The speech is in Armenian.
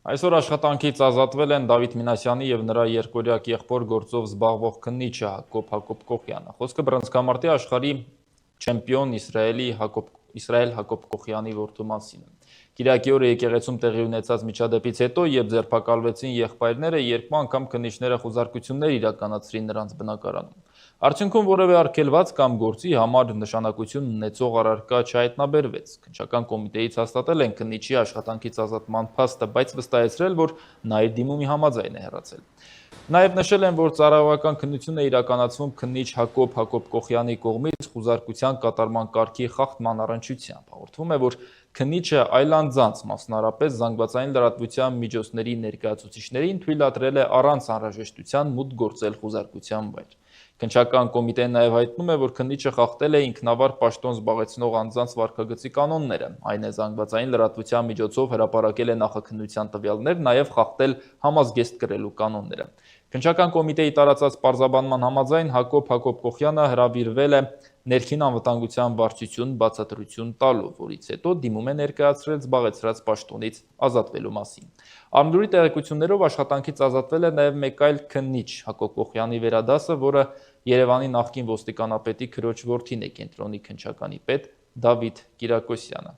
Այսօր աշխատանքից ազատվել են Դավիթ Մինասյանի եւ նրա երկորյակ եղբոր գործով զբաղվող քննիչը Հակոբ Կոխյանը։ Խոսքը բռնցքամարտի աշխարհի չեմպիոն Իսրայել Հակոբ Կոխյանի որդու մասին է։ Կիրակի օրը եկեղեցում տեղի ունեցած միջադեպից հետո, երբ ձերբակալվեցին եղբայրները, երկու անգամ քննիչները խուզարկություններ իրականացրին նրանց բնակարանում։ Արդյունքում որևէ արգելված կամ գործի համար նշանակություն ունեցող առարկա չհայտնաբերվեց։ Քննչական կոմիտեից հաստատել են քննիչի աշխատանքից ազատման փաստը, բայց վստահեցրել, որ նա իր դիմումի համաձայն է հեռացել։ Նաև նշել են, որ ծառայողական քննություն է իրականացվում քննիչ Հակոբ Կոխյանի կողմից խուզարկության կատարման կարգի խախտման առնչությամբ։ Հաղորդվում է, որ քննիչը այլ անձանց, մասնարարապես զանգվածային լրատվության միջոցների ներկայացուցիչներին թույլատրել է առանց անհրաժեշտության մուտք գործել խուզարկության վայր։ Քննչական կոմիտեն նաև հայտնում է, որ քննիչը խախտել է ինքնավար պաշտոն զբաղեցնող անձանց վարքագծի կանոնները, այն է զանգվածային լրատվության միջոցով հրապարակել է նախաքննության տվյալներ, նաև խախտել համազգեստ կրելու կանոնները։ Քննչական կոմիտեի տարածած պարզաբանման համաձայն Հակոբ Կոխյանը հրավիրվել է ներքին անվտանգության վարչություն բացատրություն տալու, որից հետո դիմում է ներկայացրել զբաղեցրած պաշտոնից ազատվելու մասին։ Արմդուրի տեղեկություններով աշխատանքից ազատվել է նաև մեկ այլ քննիչ Հակոբ Կոխյանի վերադասը, որը Երևանի նախկին ոստիկանապետի քրոջ որդին է, կենտրոնի քննչականի պետ Դավիթ Կիրակոսյանը։